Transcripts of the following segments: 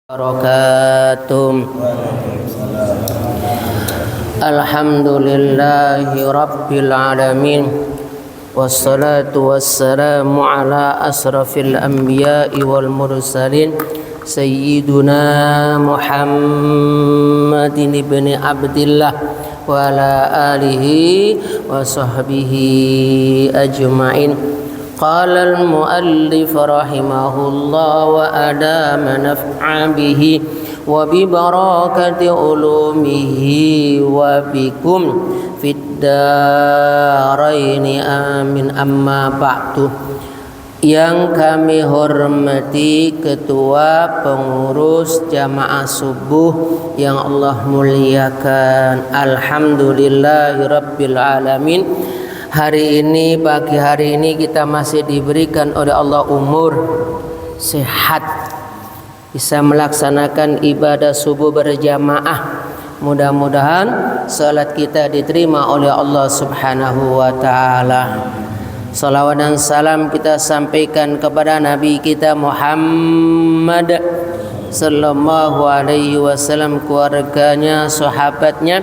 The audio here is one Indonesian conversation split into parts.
Barakatuh. Alhamdulillahi Rabbil Alamin. Wassalatu wassalamu ala asrafil anbiya'i wal mursalin Sayyiduna Muhammadin ibn Abdillah wa ala alihi wa sahbihi ajma'in. قال المؤلف رحمه الله وأدام نفعا به وببركة علومه وبكم في الدارين آمين. أما بعد. Yang kami hormati Ketua Pengurus Jamaah Subuh yang Allah muliakan, Alhamdulillahirabbil alamin. Hari ini, pagi hari ini kita masih diberikan oleh Allah umur, sehat, bisa melaksanakan ibadah subuh berjamaah. Mudah-mudahan salat kita diterima oleh Allah Subhanahu wa taala. Salawat dan salam kita sampaikan kepada Nabi kita Muhammad sallallahu alaihi wasallam, keluarganya, sahabatnya,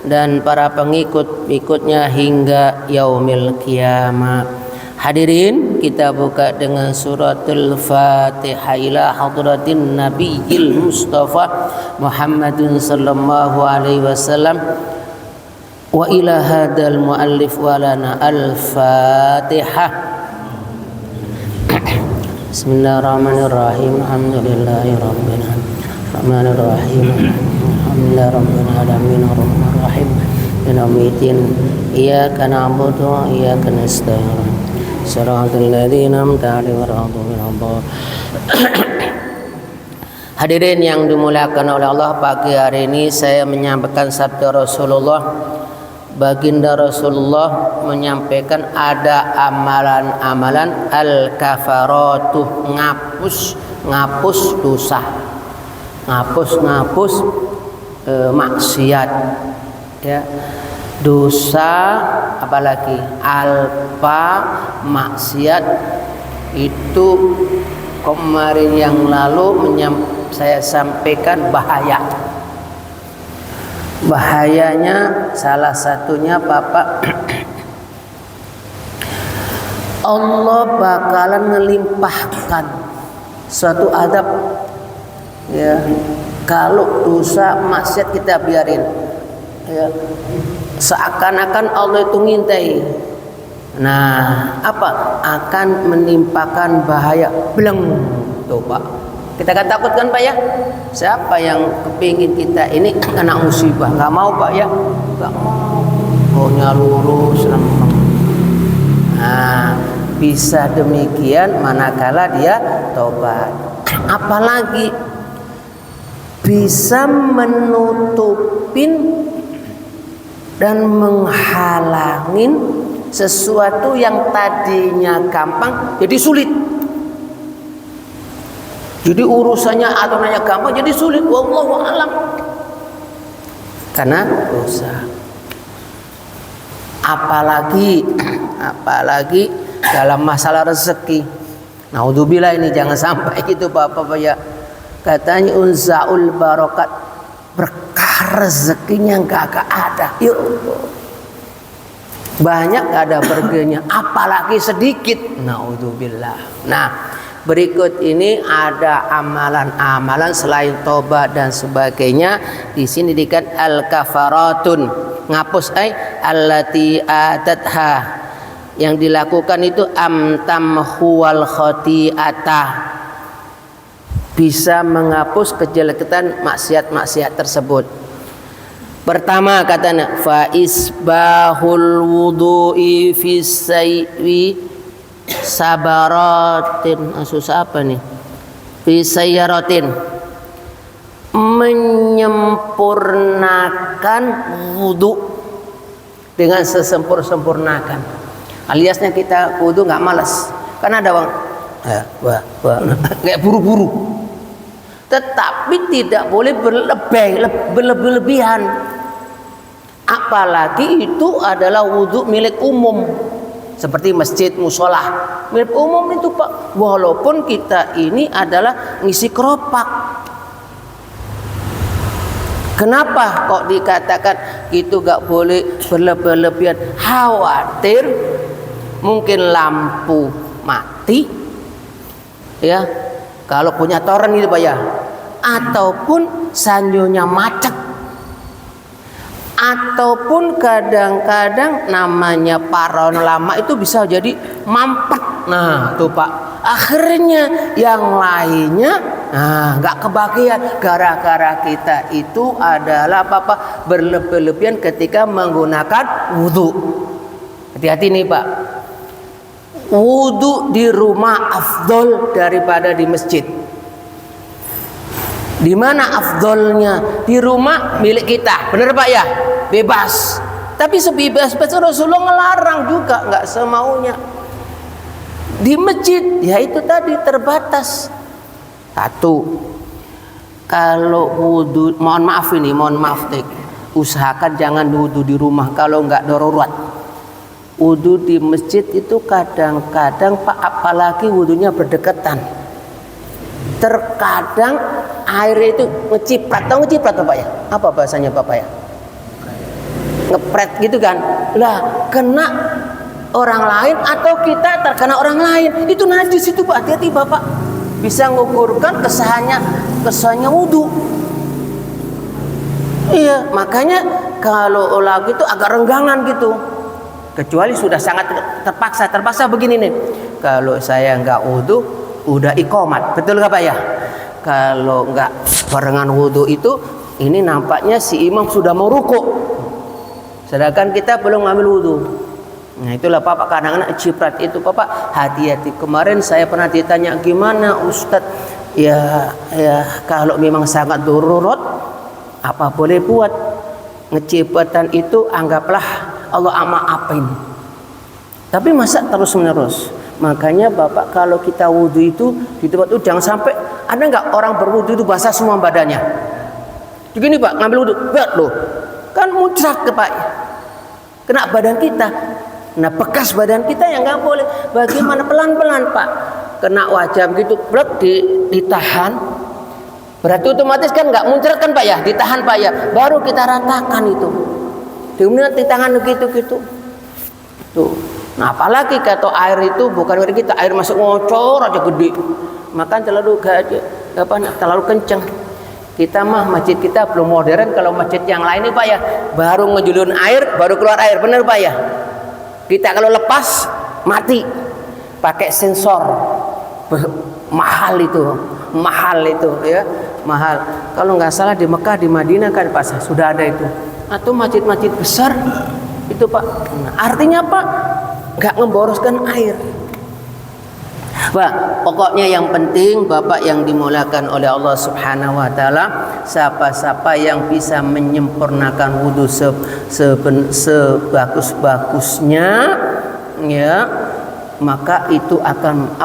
dan para pengikut-ikutnya hingga yaumil qiyamah. Hadirin, kita buka dengan suratul Fatihah ila hadratin Nabiyil Mustafa Muhammadin sallallahu alaihi wasallam wa ila hadal muallif walana al-Fatihah. Bismillahirrahmanirrahim. Alhamdulillahi rabbil alamin. Alhamdulillahi rabbil alamin arrahmanir rahim. Yaumiddin. Iyyaka na'budu wa iyyaka nasta'in. Shiratal ladzina an'amta 'alaihim. Hadirin yang dimuliakan oleh Allah, pagi hari ini saya menyampaikan sabda Rasulullah. Baginda Rasulullah menyampaikan ada amalan-amalan al-kafaratuh, ngapus dosa, ngapus maksiat, ya, dosa, apalagi alpa maksiat. Itu kemarin yang lalu saya sampaikan bahayanya salah satunya Bapak, Allah bakalan ngelimpahkan suatu adab, ya, kalau dosa maksiat kita biarin, ya, seakan-akan Allah itu ngintai. Nah, apa akan menimpakan bahaya beleng tuh Pak. Kita kan takut kan Pak ya? Siapa yang kepingin kita ini kena musibah? Gak mau Pak ya? Gak mau. Maunya lurus. Nah, bisa demikian manakala dia tobat. Apalagi bisa menutupin dan menghalangin sesuatu yang tadinya gampang jadi sulit. Jadi urusannya aturannya gampang jadi sulit. Wallahu a'lam. Karena dosa. Apalagi dalam masalah rezeki. Naudzubillah, ini jangan sampai gitu Bapak-bapak ya. Katanya unzaul barokat, berkah rezekinya enggak ada. Ya Allah. Banyak ada berkahnya, apalagi sedikit. Naudzubillah. Nah, berikut ini ada amalan-amalan selain tobat dan sebagainya. Di sini dikatakan al-kafaratun, ngapus allati atatha, yang dilakukan itu amtamhuwal khati'ata, bisa menghapus kejelekan maksiat-maksiat tersebut. Pertama katanya fa isbahul wudu'i fi sayyi sabaratin, susah apa nih? Bisayaratin, menyempurnakan wudu dengan sesempurnakan. Aliasnya kita wudu nggak malas, karena ada bang, kayak buru-buru. Tetapi tidak boleh berlebihan. Apalagi itu adalah wudu milik umum. seperti masjid, musola, milik umum itu Pak. Walaupun kita ini adalah ngisi keropak, Kenapa kok dikatakan itu gak boleh berlebihan? Khawatir mungkin lampu mati, ya, kalau punya toren itu Pak ya, ataupun sanyonya macet, ataupun kadang-kadang namanya para ulama itu bisa jadi mampet. Nah tuh Pak, akhirnya yang lainnya nggak kebagian gara-gara kita itu adalah apa berlebihan ketika menggunakan wudhu. Hati-hati nih Pak, wudhu di rumah afdol daripada di masjid. Di mana afdolnya? Di rumah milik kita, bener Pak ya, bebas. Tapi sebebas-bebas Rasulullah ngelarang juga, nggak semaunya. Di masjid ya itu tadi terbatas. Satu, kalau wudhu, mohon maaf usahakan jangan wudhu di rumah kalau nggak darurat. Wudhu di masjid itu kadang-kadang Pak, apalagi wudhunya berdekatan, terkadang air itu ngeciprat. Tahu ngeciprat Pak ya? Apa bahasanya Bapak ya? Ngepret gitu kan? Lah kena orang lain atau kita terkena orang lain, itu najis itu Pak. Hati-hati Bapak, bisa mengukurkan kesannya wudhu. Iya, makanya kalau lagi itu agak renggangan gitu. Kecuali sudah sangat terpaksa begini nih. Kalau saya nggak wudhu, udah iqomat, betul nggak Pak ya? Kalau nggak barengan wudhu itu, ini nampaknya si imam sudah mau rukuk, sedangkan kita belum ngambil wudhu. Nah itulah Bapak kadang-kadang ciprat itu Bapak, hati-hati. Kemarin saya pernah ditanya, gimana Ustadz? Ya kalau memang sangat darurat, apa boleh buat? Ngecipratan itu anggaplah Allah maafin. Tapi masa terus menerus? Makanya Bapak kalau kita wudhu itu di tempat itu jangan sampai, ada nggak orang berwudhu itu basah semua badannya? Begini Pak, ngambil wudhu, lihat loh, kan muncrat ke Pak, kena badan kita. Nah bekas badan kita yang nggak boleh. Bagaimana pelan-pelan Pak, kena wajah begitu, blok ditahan. Berarti otomatis kan nggak muncrat kan Pak ya, ditahan Pak ya, baru kita ratakan itu. Kemudian di tangan gitu-gitu. Tuh. Nah apalagi kata air itu bukan dari kita, air masuk ngocor aja gede, makan terlalu kenceng. Kita mah masjid kita belum modern. Kalau masjid yang lain nih Pak ya, baru ngejulun air baru keluar air, bener Pak ya. Kita kalau lepas mati, pakai sensor, mahal itu ya, mahal. Kalau nggak salah di Mekah, di Madinah kan Pak sudah ada itu, atau masjid-masjid besar itu Pak. Nah, artinya Pak nggak memboroskan air. Pak, pokoknya yang penting Bapak yang dimulakan oleh Allah Subhanahu wa taala, siapa-siapa yang bisa menyempurnakan wudhu sebagus-bagusnya ya, maka itu akan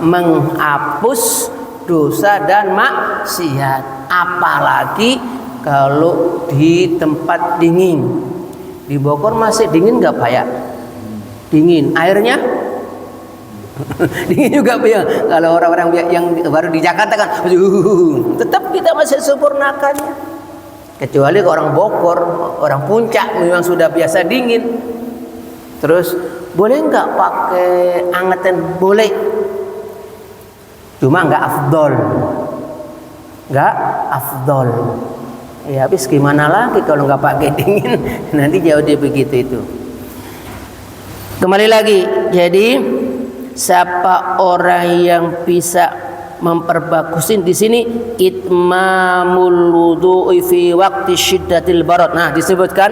menghapus dosa dan maksiat. Apalagi kalau di tempat dingin. Di Bogor masih dingin nggak Pak ya? Dingin, airnya dingin juga Pak ya. Kalau orang-orang yang baru di Jakarta kan tetap kita masih sempurnakannya. Kecuali orang Bogor, orang Puncak memang sudah biasa dingin. Terus boleh nggak pakai angetan? Boleh, cuma nggak afdol. Ya habis gimana lagi kalau nggak pakai dingin, nanti jauh dia begitu itu. Kembali lagi, jadi siapa orang yang bisa memperbagusin di sini itmamul wudu'i fi waqti syiddatil barad. Nah, disebutkan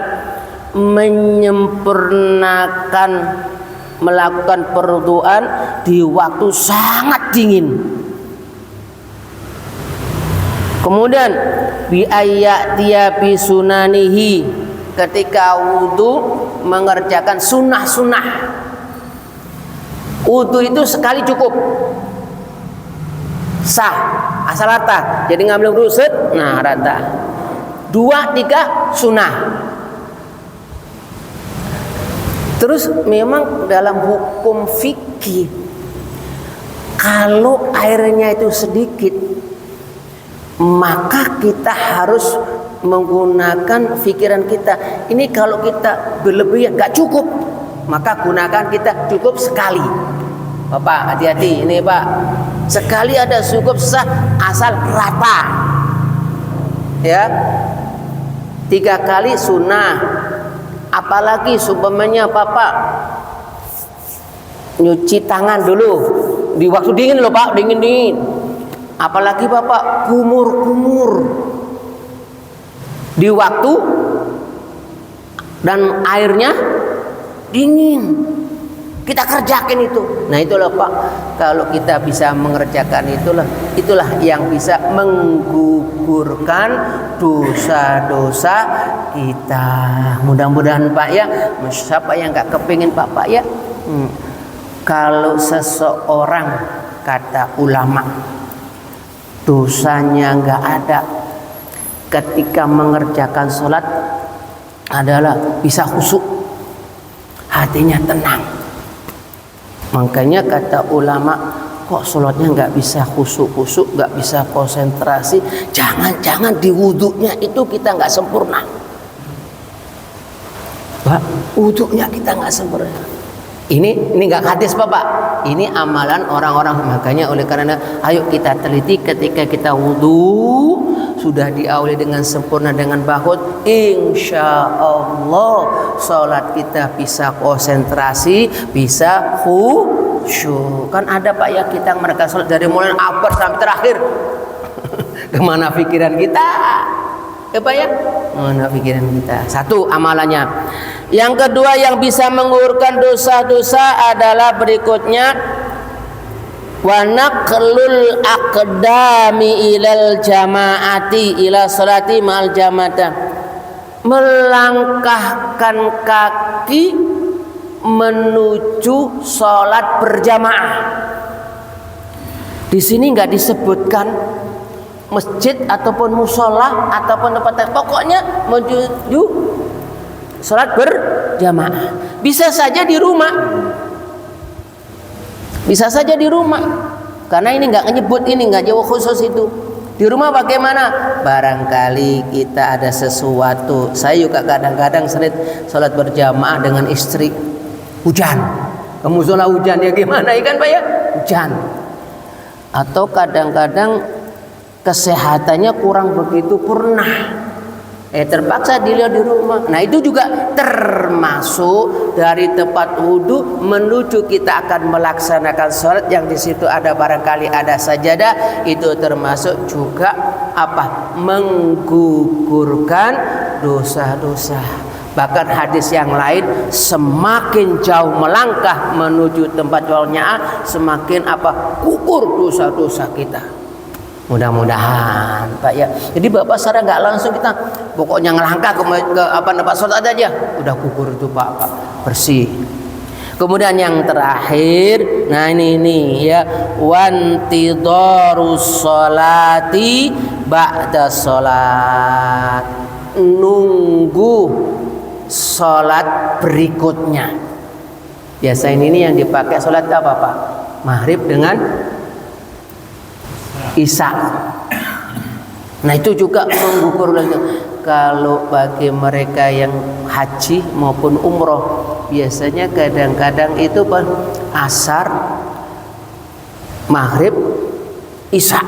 menyempurnakan melakukan perwuduan di waktu sangat dingin. Kemudian bi ayatiya bi sunanihi, ketika wudu mengerjakan sunnah-sunnah. Wudu itu sekali cukup, sah, asal rata. Jadi ngambil wudu set, nah rata. 2, 3 sunnah. Terus memang dalam hukum fikih, kalau airnya itu sedikit, maka kita harus menggunakan pikiran kita. Ini kalau kita berlebihan nggak cukup, maka gunakan kita cukup sekali. Bapak hati-hati ini Pak, sekali ada cukup sah asal rata ya. 3 kali sunnah. Apalagi supaya Bapak nyuci tangan dulu di waktu dingin loh Pak, dingin. Apalagi Bapak kumur di waktu dan airnya dingin. Kita kerjakan itu. Nah itulah Pak, kalau kita bisa mengerjakan itulah yang bisa menggugurkan dosa-dosa kita. Mudah-mudahan Pak ya, siapa yang nggak kepingin Pak ya. Kalau seseorang, kata ulama, dosanya nggak ada ketika mengerjakan sholat adalah bisa khusyuk, hatinya tenang. Makanya kata ulama, kok sholatnya nggak bisa khusyuk, nggak bisa konsentrasi, jangan di wudhunya itu kita nggak sempurna. Pak, wudhunya kita nggak sempurna. Ini nggak hadis Bapak, ini amalan orang-orang. Makanya oleh karena ayo kita teliti ketika kita wudhu sudah diawali dengan sempurna dengan bahut, insya Allah sholat kita bisa konsentrasi, bisa khusyuk. Kan ada Pak ya, kita mereka sholat dari mulai awal sampai terakhir. Kemana pikiran kita? Ya Pak ya, mana pikiran kita? Satu amalannya. Yang kedua yang bisa menggugurkan dosa-dosa adalah berikutnya, wa naqlul aqdami ilal jamaati ila salati ma'al jamaah, melangkahkan kaki menuju salat berjamaah. Di sini nggak disebutkan masjid ataupun musola ataupun tempat, pokoknya menuju salat berjamaah. Bisa saja di rumah, bisa saja di rumah, karena ini nggak menyebut, ini nggak jauh khusus itu. Di rumah bagaimana? Barangkali kita ada sesuatu. Saya juga kadang-kadang sering salat berjamaah dengan istri. Hujan, ke musola hujan ya gimana ya kan Pak ya? Hujan. Atau kadang-kadang kesehatannya kurang begitu pernah. Terpaksa dilihat di rumah. Nah itu juga termasuk dari tempat wudhu menuju kita akan melaksanakan sholat yang di situ ada barangkali ada sajadah, itu termasuk juga apa? Menggugurkan dosa-dosa. Bahkan hadis yang lain, semakin jauh melangkah menuju tempat jamaah, semakin apa? Gugur dosa-dosa kita. Mudah-mudahan Pak ya. Jadi Bapak secara nggak langsung kita pokoknya ngelangkah ke apa tempat sholat aja, udah gugur itu Pak, bersih. Kemudian yang terakhir, nah ini ya, wantidharus sholati ba'da sholat, nunggu sholat berikutnya. Biasa ini yang dipakai sholat apa Pak? Maghrib dengan Isya. Nah itu juga menggugur lagi. Kalau bagi mereka yang haji maupun umroh, biasanya kadang-kadang itu asar, maghrib, isya,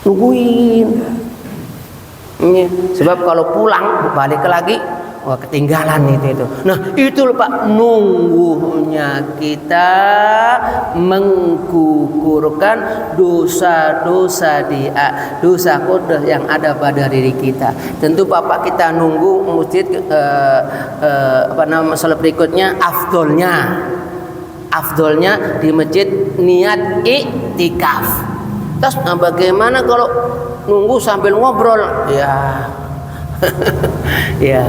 nungguin. Sebab kalau pulang balik lagi, wah ketinggalan itu. Nah itu loh Pak, nunggunya kita menggugurkan dosa-dosa dosa kodah yang ada pada diri kita. Tentu Bapak kita nunggu masjid salat berikutnya, afdolnya di masjid niat iktikaf. Terus bagaimana kalau nunggu sambil ngobrol? Ya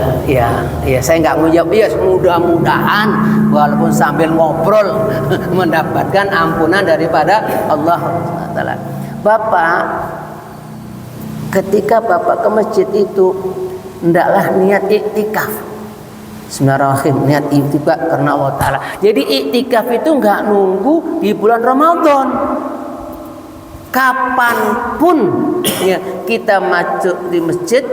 saya nggak ngujab ya, mudah-mudahan walaupun sambil ngobrol mendapatkan ampunan daripada Allah Taala. Bapak ketika Bapak ke masjid itu hendaklah niat iktikaf. Bismillahirrahmanirrahim, niat iktikaf karena Allah Taala. Jadi iktikaf itu nggak nunggu di bulan Ramadan. Kapanpun ya, kita masuk di masjid,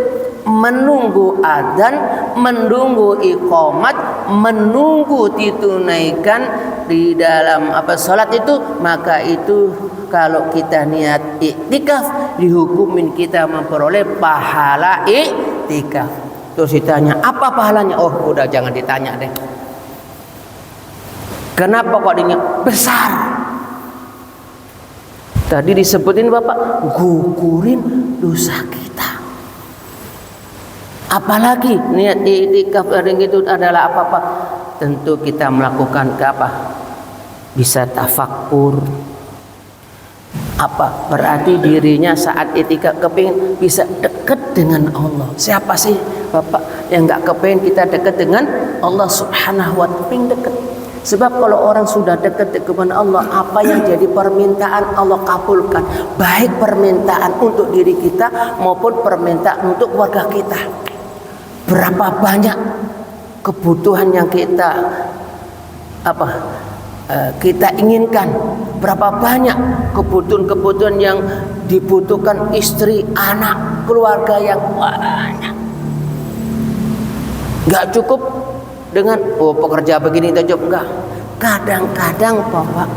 menunggu adzan, menunggu iqamat, menunggu ditunaikan di dalam salat itu, maka itu kalau kita niat iktikaf dihukumin kita memperoleh pahala iktikaf. Terus ditanya, apa pahalanya? Oh, udah jangan ditanya deh. Kenapa kok dinya besar? Tadi disebutin Bapak, gugurin dosa kita. Apalagi niat iktikaf itu adalah apa-apa? Tentu kita melakukan bisa tafakkur. Apa berarti dirinya saat iktikaf kepingin bisa dekat dengan Allah? Siapa sih Bapak yang nggak kepingin kita dekat dengan Allah Subhanahu wa Ta'ala? Kepingin dekat. Sebab kalau orang sudah dekat dengan Allah, apa yang jadi permintaan Allah kabulkan, baik permintaan untuk diri kita maupun permintaan untuk keluarga kita. Berapa banyak kebutuhan yang kita kita inginkan, berapa banyak kebutuhan-kebutuhan yang dibutuhkan istri, anak, keluarga yang banyak. Gak cukup dengan pekerja begini itu cukup, enggak. Kadang-kadang Bapak,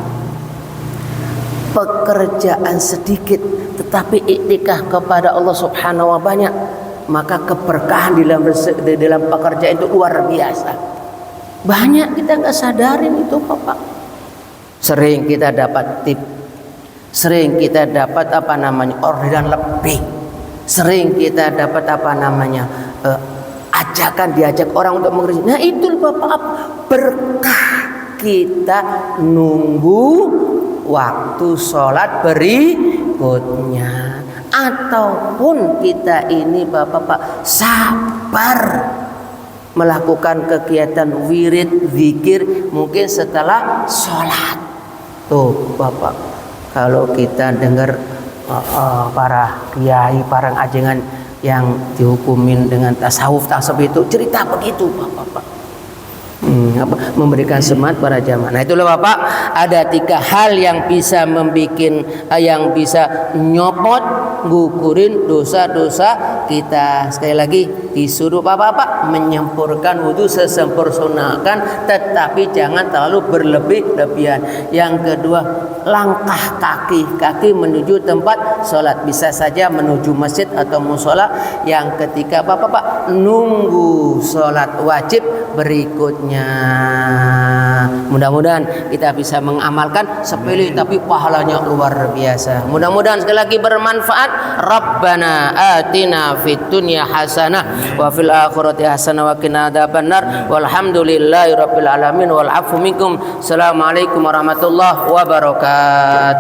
pekerjaan sedikit tetapi iktikaf kepada Allah Subhanahu wa banyak, maka keberkahan di dalam pekerjaan itu luar biasa. Banyak kita nggak sadarin itu Bapak. Sering kita dapat tip, sering kita dapat orderan lebih, sering kita dapat diajak orang untuk mengerjakan. Nah itu Bapak, berkah kita nunggu waktu sholat berikutnya. Ataupun kita ini Bapak sabar melakukan kegiatan wirid, zikir mungkin setelah sholat. Tuh Bapak, kalau kita dengar para kiai, para ajengan yang dihukumin dengan tasawuf itu cerita begitu Bapak. Memberikan semangat para jamaah. Nah itulah Bapak, ada 3 hal yang bisa yang bisa nyopot, gugurin dosa-dosa kita. Sekali lagi disuruh Bapak menyempurnakan wudu sesempurnakan, tetapi jangan terlalu berlebih-lebihan. Yang kedua, langkah kaki menuju tempat sholat, bisa saja menuju masjid atau mushola. Yang ketiga Bapak, nunggu sholat wajib berikutnya. Mudah-mudahan kita bisa mengamalkan, sepele tapi pahalanya luar biasa. Mudah-mudahan sekali lagi bermanfaat. Rabbana atina fid dunya hasanah wa fil akhirati hasanah wa qina adzabannar. Walhamdulillahirabbil alamin wal afu minkum. Assalamualaikum warahmatullahi wabarakatuh.